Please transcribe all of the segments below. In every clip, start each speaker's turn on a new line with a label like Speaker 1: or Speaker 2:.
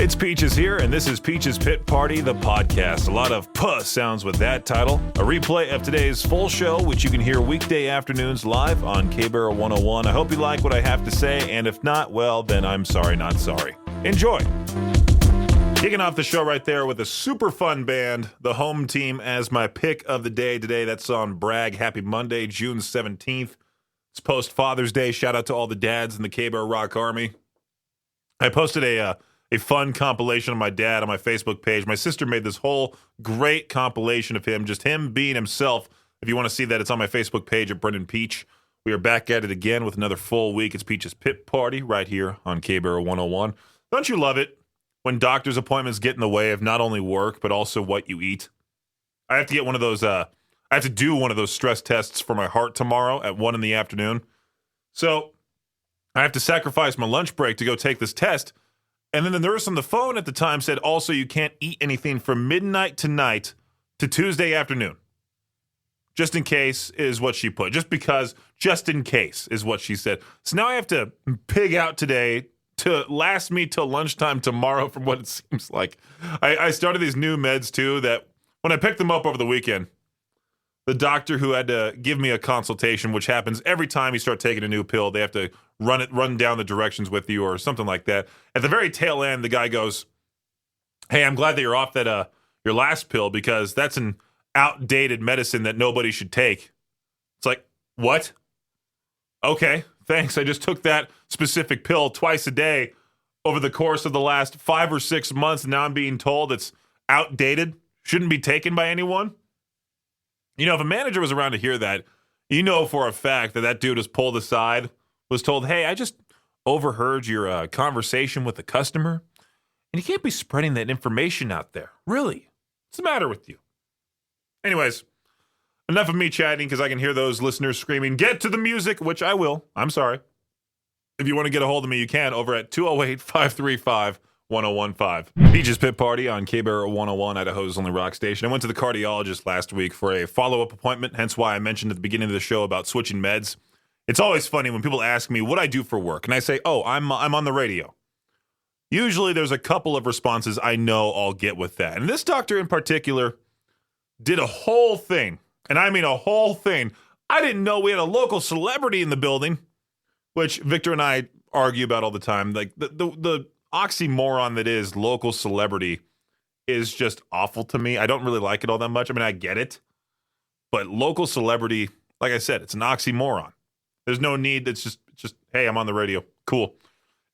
Speaker 1: It's Peaches here, and this is Peaches Pit Party, the podcast. A lot of puh sounds with that title. A replay of today's full show, which you can hear weekday afternoons live on K-Barrel 101. I hope you like what I have to say, and if not, well, then I'm sorry, not sorry. Enjoy. Kicking off the show right there with a super fun band, The Home Team, as my pick of the day today. That's on Bragg. Happy Monday, June 17th. It's post-Father's Day. Shout out to all the dads in the K-Barrel Rock Army. I posted a fun compilation of my dad on my Facebook page. My sister made this whole great compilation of him, just him being himself. If you want to see that, it's on my Facebook page at Brendan Peach. We are back at it again with another full week. It's Peach's Pit Party right here on K-Barrel 101. Don't you love it when doctor's appointments get in the way of not only work, but also what you eat? I have to get one of those, I have to do one of those stress tests for my heart tomorrow at 1 in the afternoon. So I have to sacrifice my lunch break to go take this test. And then the nurse on the phone at the time said, also, you can't eat anything from midnight tonight to Tuesday afternoon. Just in case is what she put. Just in case is what she said. So now I have to pig out today to last me till lunchtime tomorrow from what it seems like. I started these new meds, too, that when I picked them up over the weekend, the doctor who had to give me a consultation, which happens every time you start taking a new pill, they have to run down the directions with you or something like that. At the very tail end, the guy goes, hey, I'm glad that you're off that your last pill because that's an outdated medicine that nobody should take. It's like, what? Okay, thanks. I just took that specific pill twice a day over the course of the last 5 or 6 months. And now I'm being told it's outdated, shouldn't be taken by anyone. You know, if a manager was around to hear that, you know for a fact that dude was pulled aside, was told, hey, I just overheard your conversation with the customer, and you can't be spreading that information out there. Really? What's the matter with you? Anyways, enough of me chatting because I can hear those listeners screaming, get to the music, which I will. I'm sorry. If you want to get a hold of me, you can over at 208-535-1015. Peaches Pit Party on K-Barrel 101, Idaho's only rock station. I went to the cardiologist last week for a follow-up appointment, hence why I mentioned at the beginning of the show about switching meds. It's always funny when people ask me what I do for work, and I say, oh, I'm on the radio. Usually there's a couple of responses I know I'll get with that. And this doctor in particular did a whole thing, and I mean a whole thing. I didn't know we had a local celebrity in the building, which Victor and I argue about all the time. Like the oxymoron that is local celebrity is just awful to me. I don't really like it all that much. I mean, I get it, but local celebrity, like I said, it's an oxymoron. There's no need. It's just, hey, I'm on the radio. Cool.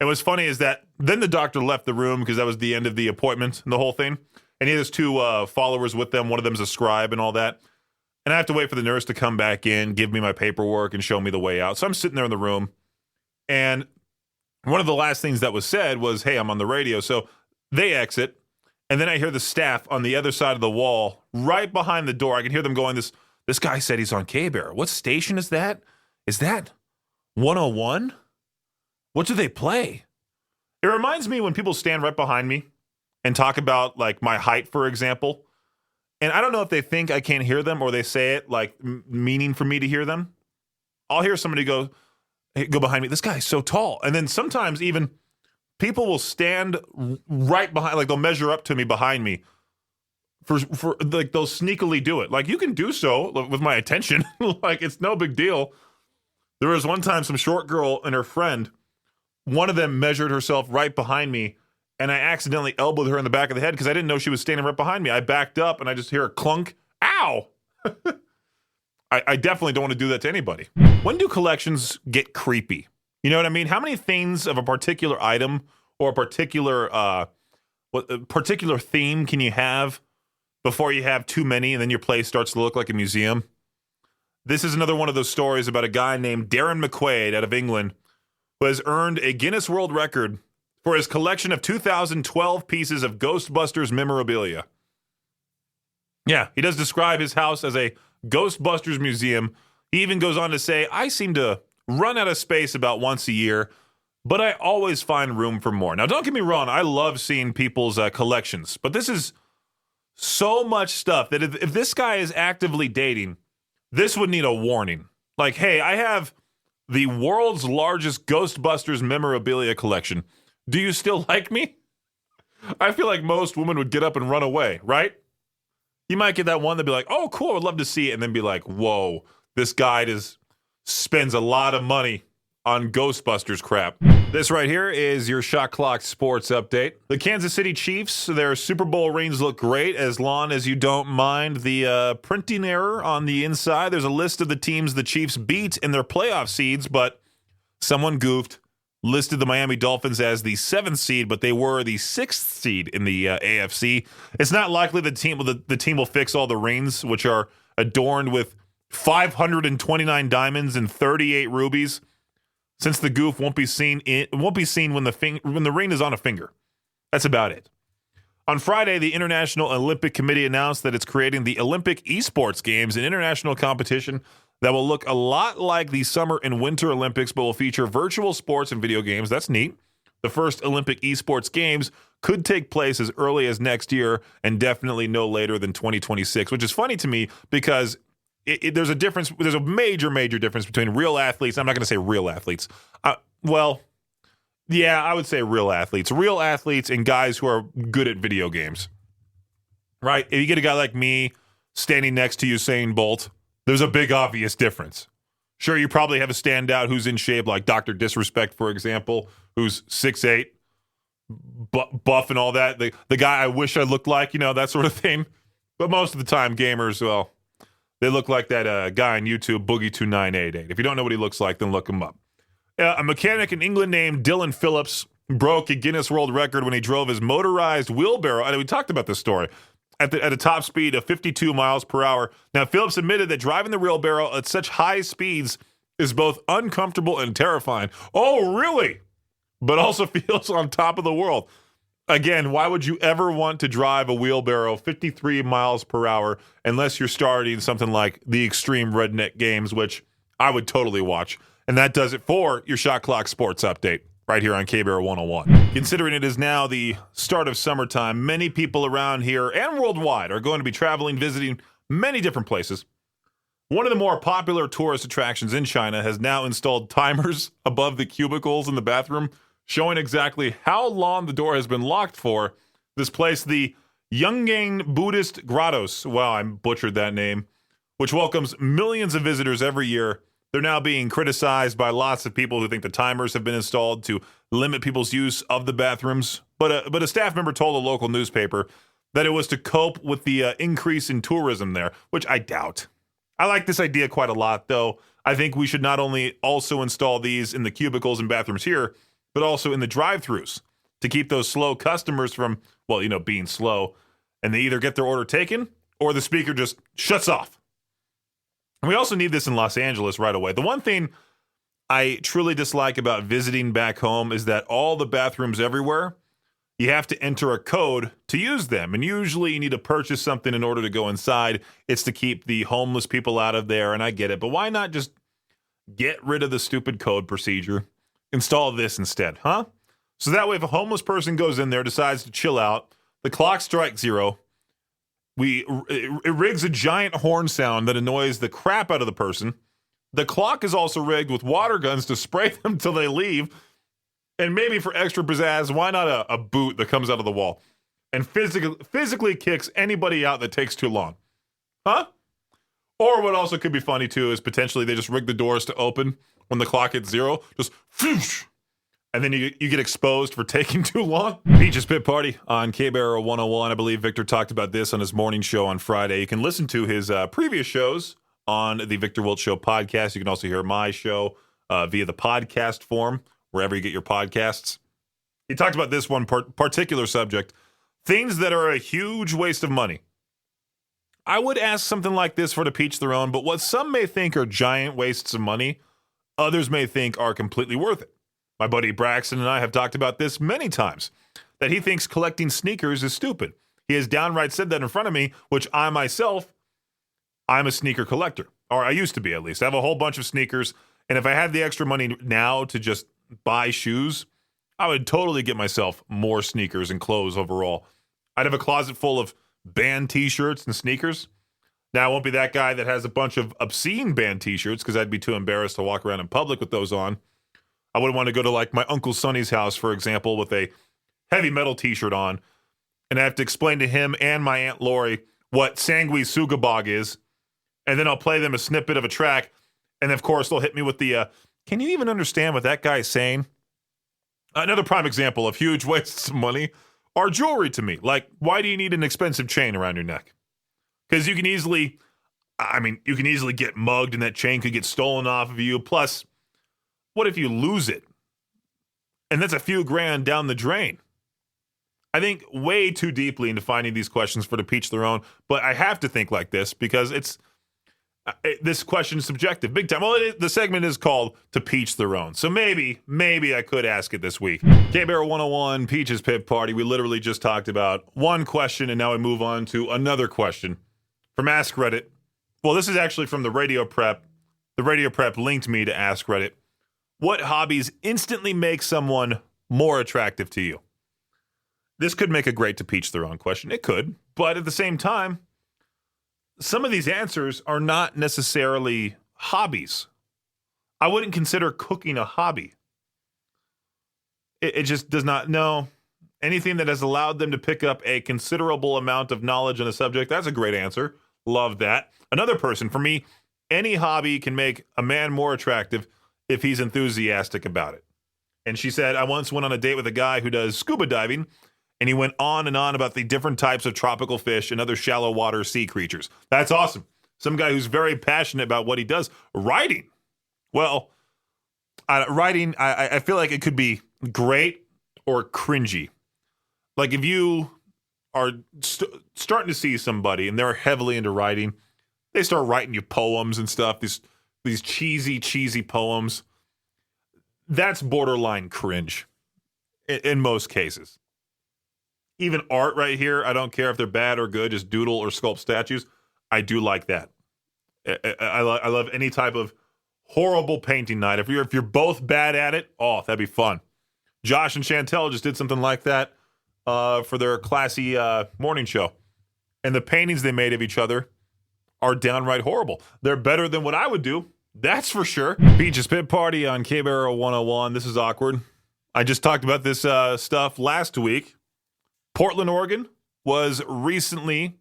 Speaker 1: And what's funny is that then the doctor left the room because that was the end of the appointment and the whole thing. And he has 2 followers with them. One of them's a scribe and all that. And I have to wait for the nurse to come back in, give me my paperwork, and show me the way out. So I'm sitting there in the room. And one of the last things that was said was, hey, I'm on the radio. So they exit. And then I hear the staff on the other side of the wall, right behind the door. I can hear them going, this guy said he's on K-Barrel. What station is that? Is that 101? What do they play? It reminds me when people stand right behind me and talk about, like, my height, for example. And I don't know if they think I can't hear them or they say it, like, meaning for me to hear them. I'll hear somebody go behind me. This guy's so tall. And then sometimes even people will stand right behind, like, they'll measure up to me behind me. For like, they'll sneakily do it. Like, you can do so with my attention. Like, it's no big deal. There was one time some short girl and her friend, one of them measured herself right behind me, and I accidentally elbowed her in the back of the head because I didn't know she was standing right behind me. I backed up, and I just hear a clunk. Ow! I definitely don't want to do that to anybody. When do collections get creepy? You know what I mean? How many things of a particular item or a particular theme can you have before you have too many and then your place starts to look like a museum? This is another one of those stories about a guy named Darren McQuaid out of England who has earned a Guinness World Record for his collection of 2,012 pieces of Ghostbusters memorabilia. Yeah, he does describe his house as a Ghostbusters museum. He even goes on to say, I seem to run out of space about once a year, but I always find room for more. Now, don't get me wrong. I love seeing people's collections, but this is so much stuff that if this guy is actively dating, this would need a warning. Like, hey, I have the world's largest Ghostbusters memorabilia collection. Do you still like me? I feel like most women would get up and run away, right? You might get that one that'd be like, oh, cool, I'd love to see it. And then be like, whoa, this guy spends a lot of money on Ghostbusters crap. This right here is your Shot Clock Sports Update. The Kansas City Chiefs, their Super Bowl rings look great as long as you don't mind the printing error on the inside. There's a list of the teams the Chiefs beat in their playoff seeds, but someone goofed, listed the Miami Dolphins as the 7th seed, but they were the 6th seed in the AFC. It's not likely the team will fix all the rings, which are adorned with 529 diamonds and 38 rubies, since the goof won't be seen when the ring is on a finger. That's about it. On Friday, the International Olympic Committee announced that it's creating the Olympic Esports Games, an international competition that will look a lot like the Summer and Winter Olympics, but will feature virtual sports and video games. That's neat. The first Olympic Esports Games could take place as early as next year and definitely no later than 2026, which is funny to me because there's a difference. There's a major difference between real athletes. I'm not going to say real athletes. Yeah, I would say real athletes. Real athletes and guys who are good at video games, right? If you get a guy like me standing next to Usain Bolt, there's a big obvious difference. Sure, you probably have a standout who's in shape, like Dr. Disrespect, for example, who's 6'8", buff and all that. The guy I wish I looked like, that sort of thing. But most of the time, gamers, well, they look like that guy on YouTube, Boogie2988. If you don't know what he looks like, then look him up. A mechanic in England named Dylan Phillips broke a Guinness World Record when he drove his motorized wheelbarrow. And we talked about this story. At a top speed of 52 miles per hour. Now, Phillips admitted that driving the wheelbarrow at such high speeds is both uncomfortable and terrifying. Oh, really? But also feels on top of the world. Again, why would you ever want to drive a wheelbarrow 53 miles per hour unless you're starting something like the Extreme Redneck Games, which I would totally watch. And that does it for your Shot Clock Sports Update right here on KBR 101. Considering it is now the start of summertime, many people around here and worldwide are going to be traveling, visiting many different places. One of the more popular tourist attractions in China has now installed timers above the cubicles in the bathroom, showing exactly how long the door has been locked for. This place, the Yungang Buddhist Grottos, wow, I butchered that name, which welcomes millions of visitors every year. They're now being criticized by lots of people who think the timers have been installed to limit people's use of the bathrooms. But a staff member told a local newspaper that it was to cope with the increase in tourism there, which I doubt. I like this idea quite a lot, though. I think we should not only also install these in the cubicles and bathrooms here, but also in the drive-thrus to keep those slow customers from, being slow. And they either get their order taken or the speaker just shuts off. And we also need this in Los Angeles right away. The one thing I truly dislike about visiting back home is that all the bathrooms everywhere, you have to enter a code to use them. And usually you need to purchase something in order to go inside. It's to keep the homeless people out of there, and I get it. But why not just get rid of the stupid code procedure? Install this instead, huh? So that way if a homeless person goes in there, decides to chill out, the clock strikes 0, it rigs a giant horn sound that annoys the crap out of the person. The clock is also rigged with water guns to spray them till they leave. And maybe for extra pizzazz, why not a boot that comes out of the wall and physically kicks anybody out that takes too long? Huh? Or what also could be funny too is potentially they just rig the doors to open when the clock hits 0. Just whoosh, and then you get exposed for taking too long. Peach's Pit Party on KBR 101. I believe Victor talked about this on his morning show on Friday. You can listen to his previous shows on the Viktor Wilt Show podcast. You can also hear my show via the podcast form, wherever you get your podcasts. He talked about this one particular subject, things that are a huge waste of money. I would ask something like this for to peach their own, but what some may think are giant wastes of money, others may think are completely worth it. My buddy Braxton and I have talked about this many times, that he thinks collecting sneakers is stupid. He has downright said that in front of me, which I'm a sneaker collector, or I used to be at least. I have a whole bunch of sneakers, and if I had the extra money now to just buy shoes, I would totally get myself more sneakers and clothes overall. I'd have a closet full of band t-shirts and sneakers. Now, I won't be that guy that has a bunch of obscene band t-shirts because I'd be too embarrassed to walk around in public with those on. I wouldn't want to go to like my Uncle Sonny's house, for example, with a heavy metal t-shirt on and I have to explain to him and my Aunt Lori what Sangui Sugabog is, and then I'll play them a snippet of a track, and of course they'll hit me with the, can you even understand what that guy's saying? Another prime example of huge wastes of money are jewelry to me. Like, why do you need an expensive chain around your neck? Because you can easily get mugged and that chain could get stolen off of you. Plus, what if you lose it? And that's a few grand down the drain. I think way too deeply into finding these questions for to each their own, but I have to think like this because this question is subjective, big time. Well, the segment is called To Peach Their Own, so maybe I could ask it this week. K-Bear 101, Peach's Pit Party. We literally just talked about one question, and now we move on to another question from Ask Reddit. Well, this is actually from the Radio Prep. The Radio Prep linked me to Ask Reddit. What hobbies instantly make someone more attractive to you? This could make a great To Peach Their Own question. It could, but at the same time, some of these answers are not necessarily hobbies. I wouldn't consider cooking a hobby. It just does not know anything that has allowed them to pick up a considerable amount of knowledge on a subject. That's a great answer. Love that. Another person, for me, any hobby can make a man more attractive if he's enthusiastic about it. And she said, I once went on a date with a guy who does scuba diving, and he went on and on about the different types of tropical fish and other shallow water sea creatures. That's awesome. Some guy who's very passionate about what he does. Writing. Well, writing, I feel like it could be great or cringy. Like if you are starting to see somebody and they're heavily into writing, they start writing you poems and stuff, these cheesy poems. That's borderline cringe in most cases. Even art right here, I don't care if they're bad or good, just doodle or sculpt statues. I do like that. I love any type of horrible painting night. If you're both bad at it, that'd be fun. Josh and Chantel just did something like that for their classy morning show. And the paintings they made of each other are downright horrible. They're better than what I would do. That's for sure. Peach's Pit Party on K-Bear 101. This is awkward. I just talked about this stuff last week. Portland, Oregon was recently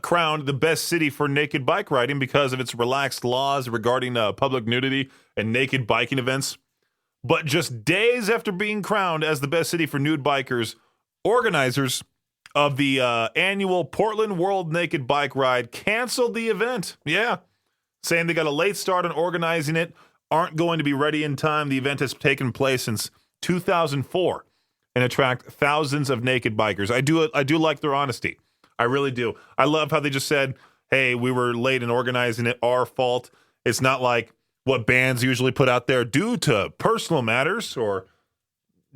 Speaker 1: crowned the best city for naked bike riding because of its relaxed laws regarding public nudity and naked biking events. But just days after being crowned as the best city for nude bikers, organizers of the annual Portland World Naked Bike Ride canceled the event. Yeah, saying they got a late start on organizing it, aren't going to be ready in time. The event has taken place since 2004 and attract thousands of naked bikers. I do like their honesty. I really do. I love how they just said, hey, we were late in organizing it, our fault. It's not like what bands usually put out there due to personal matters or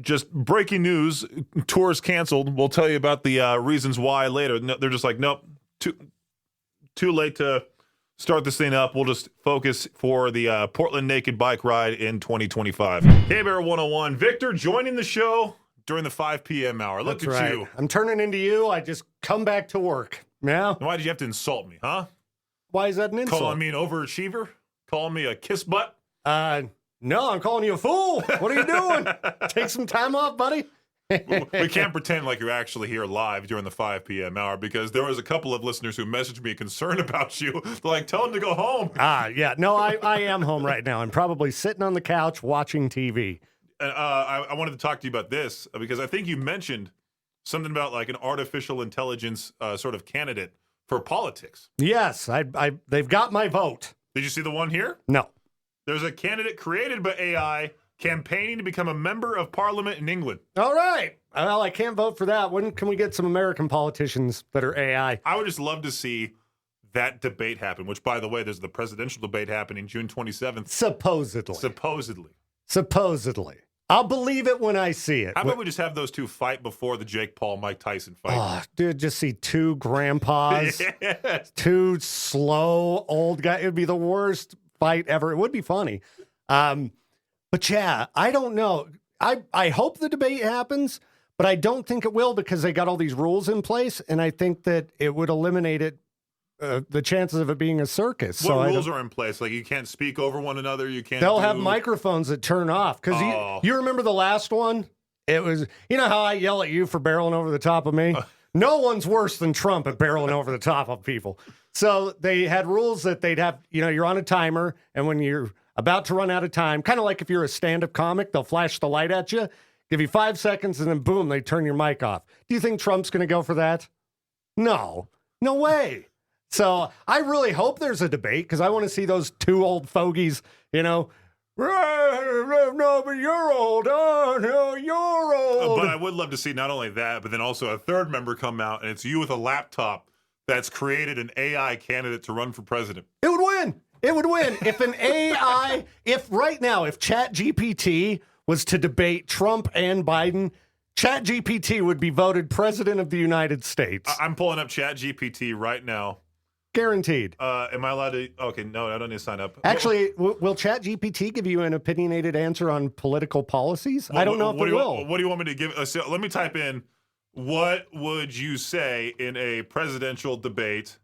Speaker 1: just breaking news, tours canceled. We'll tell you about the reasons why later. No, they're just like, nope, too late to start this thing up. We'll just focus for the Portland Naked Bike Ride in 2025. K-Bear 101, Victor joining the show during the 5 p.m. hour. Look
Speaker 2: That's
Speaker 1: at
Speaker 2: right.
Speaker 1: you.
Speaker 2: I'm turning into you. I just come back to work. Yeah.
Speaker 1: Why did you have to insult me, huh?
Speaker 2: Why is that an insult?
Speaker 1: Calling me an overachiever? Calling me a kiss butt?
Speaker 2: No, I'm calling you a fool. What are you doing? Take some time off, buddy.
Speaker 1: We can't pretend like you're actually here live during the 5 p.m. hour because there was a couple of listeners who messaged me concerned about you. They're like, tell them to go home.
Speaker 2: Yeah. No, I am home right now. I'm probably sitting on the couch watching TV.
Speaker 1: And I wanted to talk to you about this because I think you mentioned something about like an artificial intelligence sort of candidate for politics.
Speaker 2: Yes, they've got my vote.
Speaker 1: Did you see the one here?
Speaker 2: No.
Speaker 1: There's a candidate created by AI campaigning to become a member of parliament in England.
Speaker 2: All right. Well, I can't vote for that. When can we get some American politicians that are AI?
Speaker 1: I would just love to see that debate happen, which, by the way, there's the presidential debate happening June 27th.
Speaker 2: Supposedly. I'll believe it when I see it.
Speaker 1: How about we just have those two fight before the Jake Paul-Mike Tyson fight?
Speaker 2: Oh, dude, just see two grandpas,
Speaker 1: Yes.
Speaker 2: two slow old guys. It would be the worst fight ever. It would be funny. But yeah, I don't know. I hope the debate happens, but I don't think it will because they got all these rules in place, and I think that it would eliminate it. The chances of it being a circus.
Speaker 1: What rules are in place? Like you can't speak over one another. You can't.
Speaker 2: They'll have microphones that turn off. Because you remember the last one? It was, you know how I yell at you for barreling over the top of me? No one's worse than Trump at barreling over the top of people. So they had rules that they'd have, you're on a timer, and when you're about to run out of time, kind of like if you're a stand-up comic, they'll flash the light at you, give you 5 seconds, and then boom, they turn your mic off. Do you think Trump's going to go for that? No way. So I really hope there's a debate because I want to see those two old fogies, no, but you're old. Oh, no, you're old.
Speaker 1: But I would love to see not only that, but then also a third member come out, and it's you with a laptop that's created an AI candidate to run for president.
Speaker 2: It would win. If an AI, if Chat GPT was to debate Trump and Biden, Chat GPT would be voted president of the United States.
Speaker 1: I'm pulling up Chat GPT right now.
Speaker 2: Guaranteed.
Speaker 1: Am I allowed to? Okay, no, I don't need to sign up.
Speaker 2: Actually, will Chat GPT give you an opinionated answer on political policies? I don't know if it will.
Speaker 1: What do you want me to give? So let me type in, what would you say in a presidential debate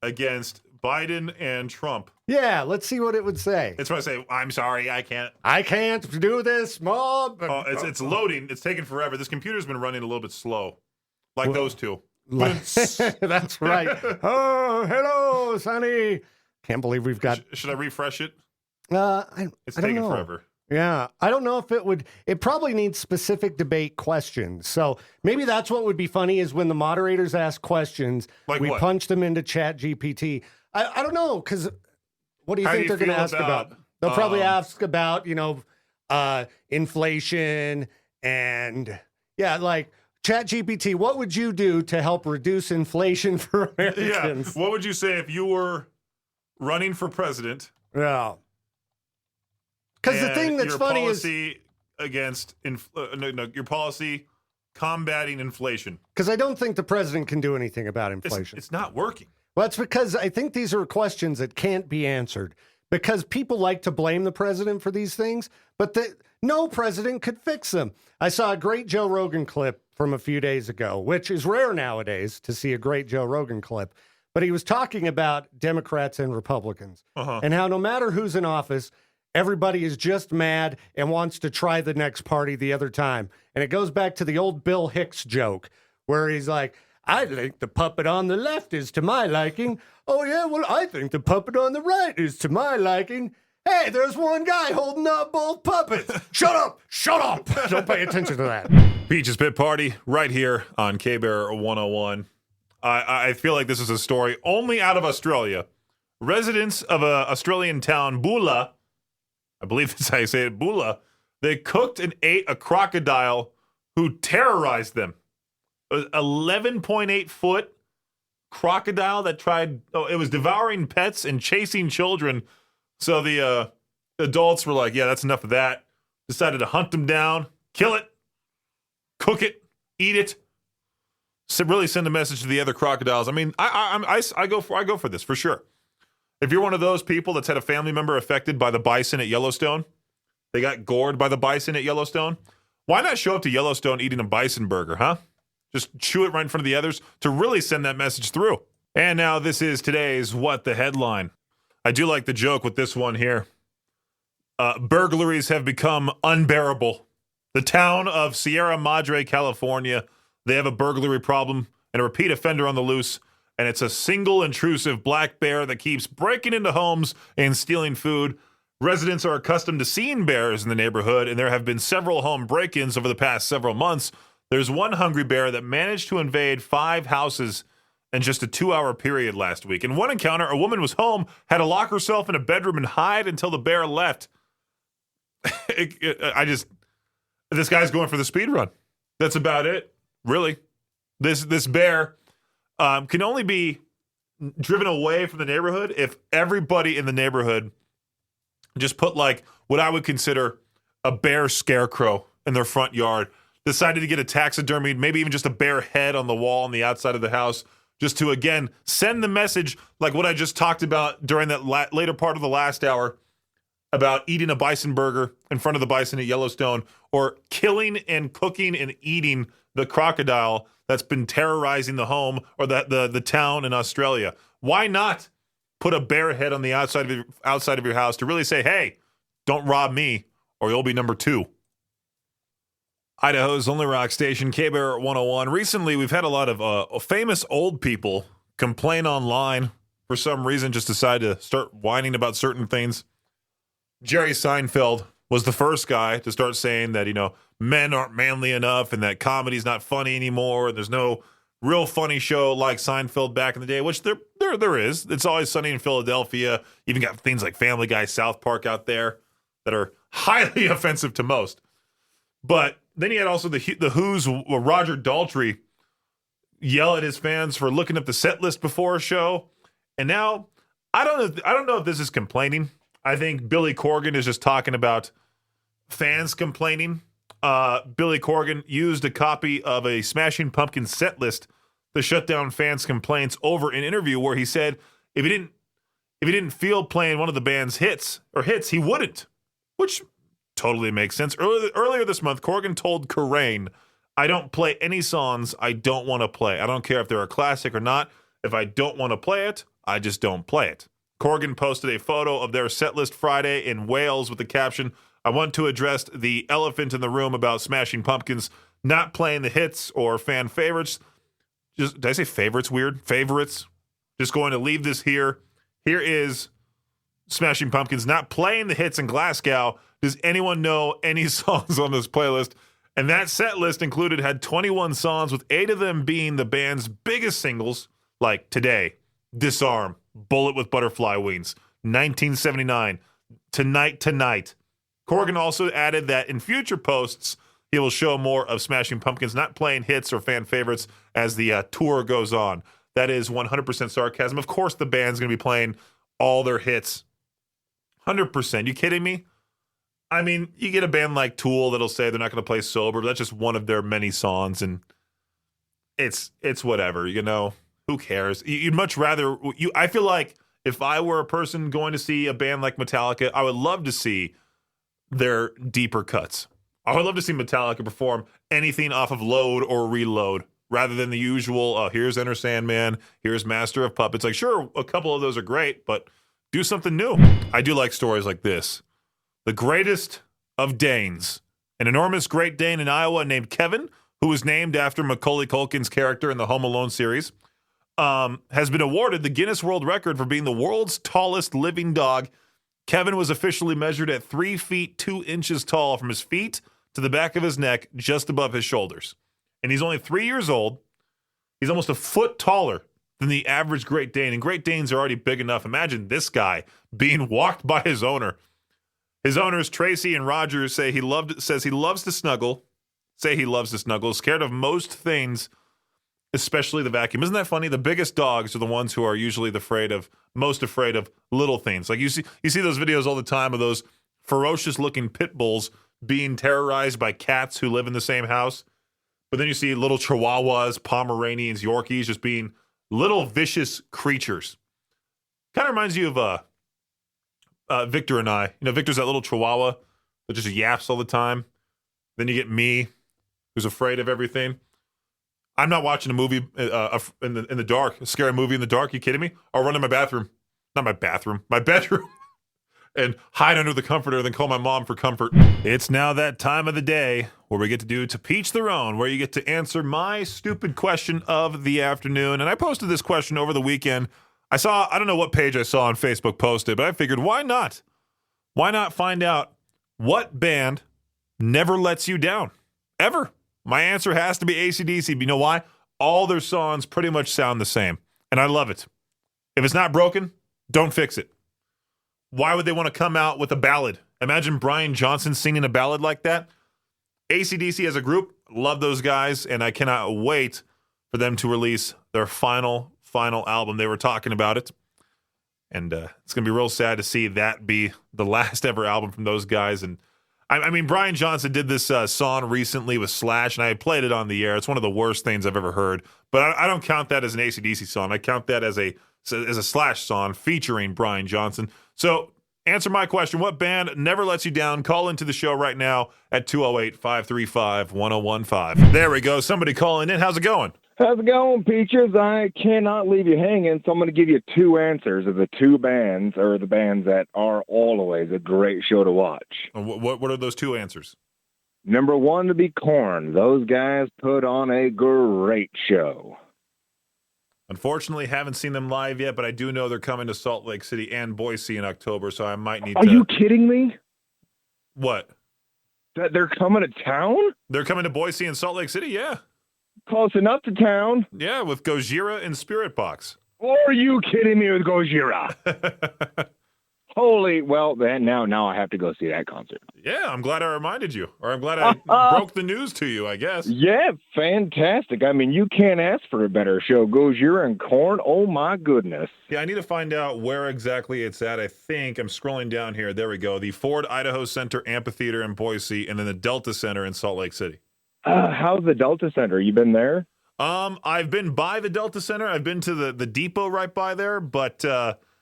Speaker 1: against Biden and Trump?
Speaker 2: Yeah, let's see what it would say.
Speaker 1: It's what I say, I'm sorry, I can't
Speaker 2: do this, Mom.
Speaker 1: It's loading. It's taking forever. This computer's been running a little bit slow, like those two.
Speaker 2: That's right. Oh, hello, Sonny. Can't believe we've got.
Speaker 1: Should I refresh it?
Speaker 2: It's
Speaker 1: taking forever.
Speaker 2: Yeah, I don't know if it would. It probably needs specific debate questions. So maybe that's what would be funny is when the moderators ask questions,
Speaker 1: like
Speaker 2: we
Speaker 1: what?
Speaker 2: punch them into Chat GPT. I don't know, because what do you think they're going to ask about? They'll probably ask about, inflation and, like, Chat GPT, what would you do to help reduce inflation for Americans?
Speaker 1: Yeah, what would you say if you were running for president?
Speaker 2: Yeah. Because the thing that's funny is
Speaker 1: against your policy combating inflation.
Speaker 2: Because I don't think the president can do anything about inflation.
Speaker 1: It's not working.
Speaker 2: Well, that's because I think these are questions that can't be answered because people like to blame the president for these things, but no president could fix them. I saw a great Joe Rogan clip from a few days ago, which is rare nowadays to see a great Joe Rogan clip, but he was talking about Democrats and Republicans and how no matter who's in office, everybody is just mad and wants to try the next party the other time. And it goes back to the old Bill Hicks joke where he's like, I think the puppet on the left is to my liking. Oh, yeah, well, I think the puppet on the right is to my liking. Hey, there's one guy holding up both puppets. Shut up. Don't pay attention to that.
Speaker 1: Peach's Pit Party right here on K-Bear 101. I feel like this is a story only out of Australia. Residents of an Australian town, Bula, I believe that's how you say it, Bula, they cooked and ate a crocodile who terrorized them. It was 11.8 foot crocodile that it was devouring pets and chasing children. So the adults were like, yeah, that's enough of that. Decided to hunt them down, kill it, cook it, eat it. So really send a message to the other crocodiles. I mean, I go for this for sure. If you're one of those people that's had a family member affected by the bison at Yellowstone, they got gored by the bison at Yellowstone, why not show up to Yellowstone eating a bison burger, huh? Just chew it right in front of the others to really send that message through. And now this is today's What the Headline. I do like the joke with this one here. Burglaries have become unbearable. The town of Sierra Madre, California, they have a burglary problem and a repeat offender on the loose. And it's a single intrusive black bear that keeps breaking into homes and stealing food. Residents are accustomed to seeing bears in the neighborhood, and there have been several home break-ins over the past several months. There's one hungry bear that managed to invade 5 houses in just a 2-hour period last week. In one encounter, a woman was home, had to lock herself in a bedroom and hide until the bear left. This guy's going for the speed run. That's about it, really. This bear can only be driven away from the neighborhood if everybody in the neighborhood just put like what I would consider a bear scarecrow in their front yard. Decided to get a taxidermied, maybe even just a bear head on the wall on the outside of the house, just to, again, send the message like what I just talked about during that later part of the last hour about eating a bison burger in front of the bison at Yellowstone, or killing and cooking and eating the crocodile that's been terrorizing the home or the town in Australia. Why not put a bear head on the outside of your house to really say, hey, don't rob me or you'll be number 2? Idaho's only rock station, K-Bear 101. Recently, we've had a lot of famous old people complain online for some reason, just decide to start whining about certain things. Jerry Seinfeld was the first guy to start saying that, men aren't manly enough and that comedy's not funny anymore. There's no real funny show like Seinfeld back in the day, which there is. It's Always Sunny in Philadelphia. Even got things like Family Guy, South Park out there that are highly offensive to most. But then he had also the Who's Roger Daltrey yell at his fans for looking up the set list before a show. And now, I don't know if this is complaining. I think Billy Corgan is just talking about fans complaining. Billy Corgan used a copy of a Smashing Pumpkins set list to shut down fans' complaints over an interview where he said if he didn't feel playing one of the band's hits, he wouldn't, which totally makes sense. Earlier this month, Corgan told Kerrang!, I don't play any songs I don't want to play. I don't care if they're a classic or not. If I don't want to play it, I just don't play it. Corgan posted a photo of their set list Friday in Wales with the caption, I want to address the elephant in the room about Smashing Pumpkins not playing the hits or fan favorites. Did I say favorites weird? Favorites. Just going to leave this here. Here is Smashing Pumpkins not playing the hits in Glasgow. Does anyone know any songs on this playlist? And that set list had 21 songs, with 8 of them being the band's biggest singles, like Today, Disarm, Bullet with Butterfly Wings, 1979, Tonight. Corgan also added that in future posts, he will show more of Smashing Pumpkins not playing hits or fan favorites as the tour goes on. That is 100% sarcasm. Of course the band's going to be playing all their hits. 100%. You kidding me? I mean, you get a band like Tool that'll say they're not going to play sober, but that's just one of their many songs, and it's whatever, Who cares? You'd much rather... I feel like if I were a person going to see a band like Metallica, I would love to see their deeper cuts. I would love to see Metallica perform anything off of Load or Reload rather than the usual, here's Enter Sandman, here's Master of Puppets. Like, sure, a couple of those are great, but do something new. I do like stories like this. The greatest of Danes, an enormous Great Dane in Iowa named Kevin, who was named after Macaulay Culkin's character in the Home Alone series, has been awarded the Guinness World Record for being the world's tallest living dog. Kevin was officially measured at 3 feet 2 inches tall from his feet to the back of his neck, just above his shoulders. And he's only 3 years old. He's almost a foot taller than the average Great Dane. And Great Danes are already big enough. Imagine this guy being walked by his owner. His owners, Tracy and Roger, says he loves to snuggle. Scared of most things, especially the vacuum. Isn't that funny? The biggest dogs are the ones who are usually most afraid of little things. Like you see those videos all the time of those ferocious looking pit bulls being terrorized by cats who live in the same house. But then you see little Chihuahuas, Pomeranians, Yorkies just being little vicious creatures. Kind of reminds you of Victor and I. Victor's that little Chihuahua that just yaps all the time. Then you get me, who's afraid of everything. I'm not watching a movie in the dark, a scary movie in the dark. You kidding me? I'll run to my bedroom, and hide under the comforter, then call my mom for comfort. It's now that time of the day where we get to Peach Their Own, where you get to answer my stupid question of the afternoon. And I posted this question over the weekend. I don't know what page I saw on Facebook posted, but I figured, why not? Why not find out what band never lets you down? Ever. My answer has to be AC/DC. But you know why? All their songs pretty much sound the same. And I love it. If it's not broken, don't fix it. Why would they want to come out with a ballad? Imagine Brian Johnson singing a ballad like that. AC/DC as a group, love those guys, and I cannot wait for them to release their final album. They were talking about it, and it's going to be real sad to see that be the last ever album from those guys. And I mean, Brian Johnson did this song recently with Slash, and I played it on the air. It's one of the worst things I've ever heard, but I don't count that as an AC/DC song. I count that as a Slash song featuring Brian Johnson. So answer my question. What band never lets you down? Call into the show right now at 208-535-1015. There we go. Somebody calling in. How's it going?
Speaker 3: How's it going, Peaches? I cannot leave you hanging, so I'm going to give you 2 answers of the 2 bands, or the bands that are always a great show to watch.
Speaker 1: What are those 2 answers?
Speaker 3: Number one to be Korn. Those guys put on a great show.
Speaker 1: Unfortunately, haven't seen them live yet, but I do know they're coming to Salt Lake City and Boise in October, so I might need to...
Speaker 3: Are you kidding me?
Speaker 1: What?
Speaker 3: That they're coming to town?
Speaker 1: They're coming to Boise and Salt Lake City, yeah.
Speaker 3: Close enough to town.
Speaker 1: Yeah, with Gojira and Spirit Box.
Speaker 3: Or are you kidding me with Gojira? Holy, well, then now I have to go see that concert.
Speaker 1: Yeah, I'm glad I reminded you, or I'm glad I broke the news to you, I guess.
Speaker 3: Yeah, fantastic. I mean, you can't ask for a better show. Gojira and Korn, oh my goodness.
Speaker 1: Yeah, I need to find out where exactly it's at. I think I'm scrolling down here. There we go. The Ford Idaho Center Amphitheater in Boise, and then the Delta Center in Salt Lake City.
Speaker 3: How's the Delta Center? You been there?
Speaker 1: I've been by the Delta Center. I've been to the depot right by there, but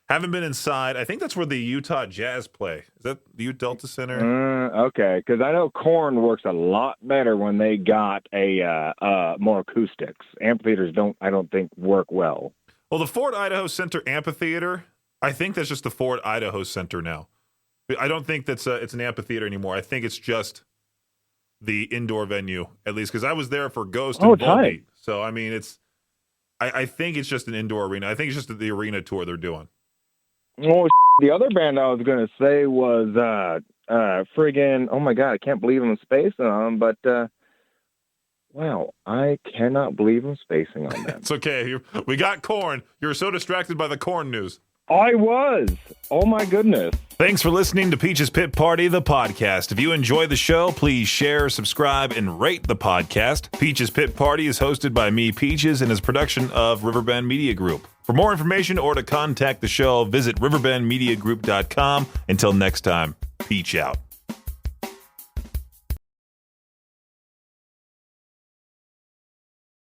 Speaker 1: haven't been inside. I think that's where the Utah Jazz play. Is that the Delta Center?
Speaker 3: Okay, because I know Korn works a lot better when they got a more acoustics. Amphitheaters I don't think work well.
Speaker 1: Well, the Ford Idaho Center Amphitheater, I think that's just the Ford Idaho Center now. I don't think that's it's an amphitheater anymore. I think it's just the indoor venue, at least, because I was there for Ghost and Volbeat. So, I mean, I think it's just an indoor arena. I think it's just the arena tour they're doing.
Speaker 3: Oh, the other band I was going to say was friggin', oh my God, I can't believe I'm spacing on them, but wow, I cannot believe I'm spacing on them.
Speaker 1: It's okay. We got Korn. You were so distracted by the Korn news.
Speaker 3: I was. Oh my goodness.
Speaker 1: Thanks for listening to Peach's Pit Party, the podcast. If you enjoy the show, please share, subscribe, and rate the podcast. Peach's Pit Party is hosted by me, Peaches, and is a production of Riverbend Media Group. For more information or to contact the show, visit riverbendmediagroup.com. Until next time, Peach out.